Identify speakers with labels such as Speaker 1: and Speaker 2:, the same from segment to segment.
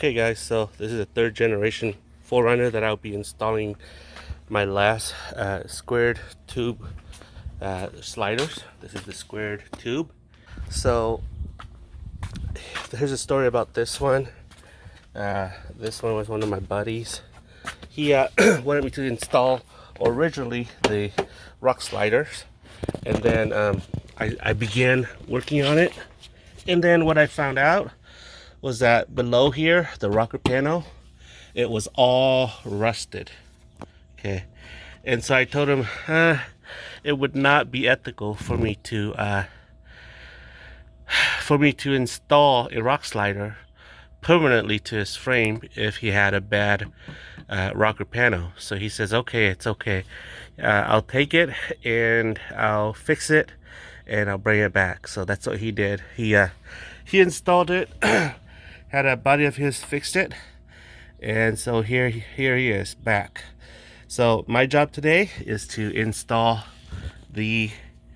Speaker 1: Okay guys, so this is a third generation 4Runner that I'll be installing my last squared tube sliders. This is the squared tube. So here's a story about this one. This one was one of my buddies. He wanted me to install originally the rock sliders, and then I began working on it, and then what I found out was that below here, the rocker panel, it was all rusted. Okay, and so I told him it would not be ethical for me to install a rock slider permanently to his frame if he had a bad rocker panel. So he says, okay, it's okay, I'll take it and I'll fix it and I'll bring it back. So that's what he did. He installed it, had a buddy of his fixed it, and so here he is back. So my job today is to install the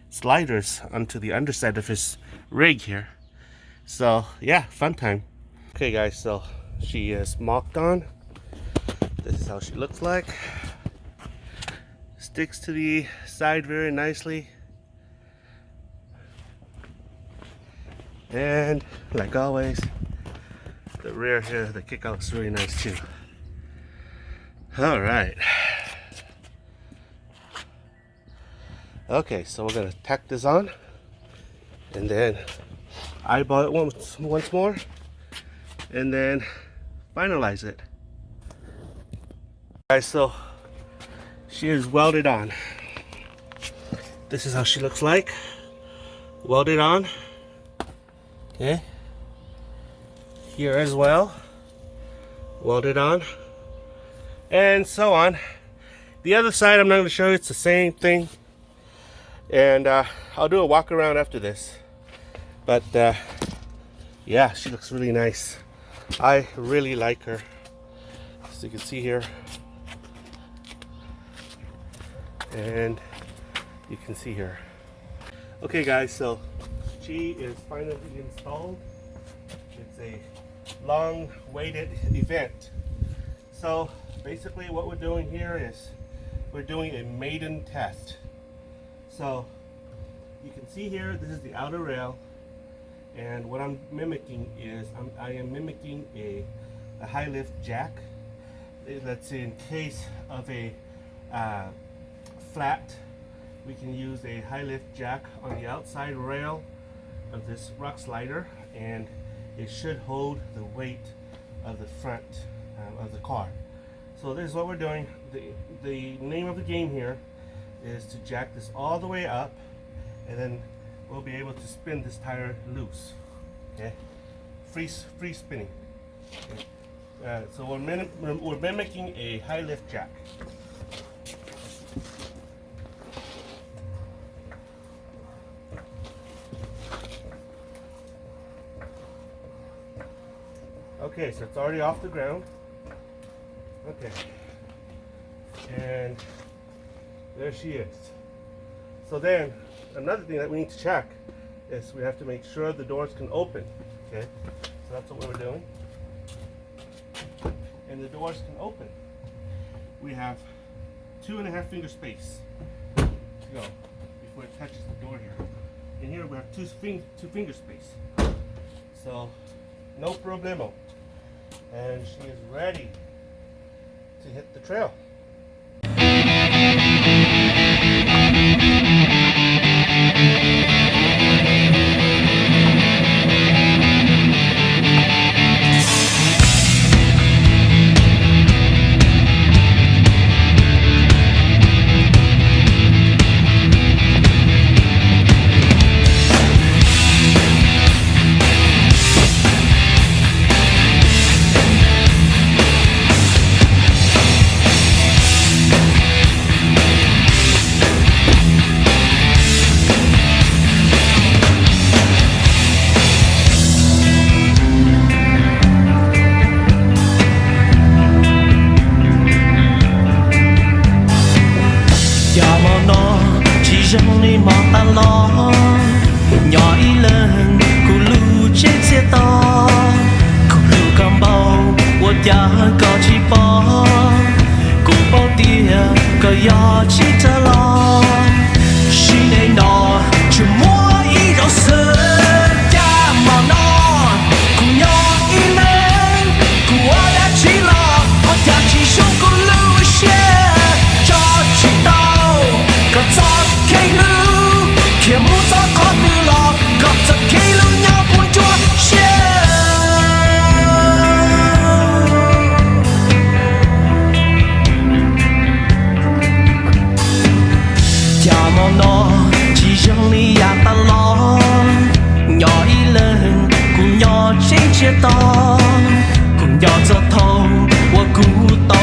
Speaker 1: sliders onto the underside of his rig here. So yeah, fun time. Okay guys, so she is mocked on. This is how she looks like. Sticks to the side very nicely. And like always, the rear here, the kickout is really nice too. All right. Okay, so we're gonna tack this on and then eyeball it once more and then finalize it. Guys, so she is welded on. This is how she looks like, welded on. Okay, here as well, welded on, and so on. The other side I'm not going to show you, it's the same thing, and I'll do a walk around after this. But yeah, she looks really nice. I really like her, as you can see here, and you can see her. Okay guys, so she is finally installed. It's a long-awaited event. So basically what we're doing here is we're doing a maiden test. So you can see here, this is the outer rail, and what I'm mimicking is I am mimicking a high lift jack. That's in case of a flat, we can use a high lift jack on the outside rail of this rock slider, and it should hold the weight of the front of the car. So this is what we're doing. The name of the game here is to jack this all the way up, and then we'll be able to spin this tire loose. Okay, free spinning. Okay. So we're mimicking a high lift jack. Okay, so it's already off the ground. Okay, and there she is. So then, another thing that we need to check is we have to make sure the doors can open. Okay, so that's what we're doing. And the doors can open. We have 2.5 finger space to go before it touches the door here. And here we have two finger space. So, no problemo. And she is ready to hit the trail.
Speaker 2: rong đi mò ta lo nhỏ ý lên cụ lu chết xe to cụ lu cầm bao 我家搞起包，古包的个要起着了，是内闹去摸一肉丝加毛闹，姑娘一人，姑我俩去了，我家起手鼓路线，找起刀，个早开路，天不早靠路了，个早开路鸟不着线。家毛闹，只剩你呀大佬，鸟一人，姑鸟谁知道？姑鸟这头，我孤岛。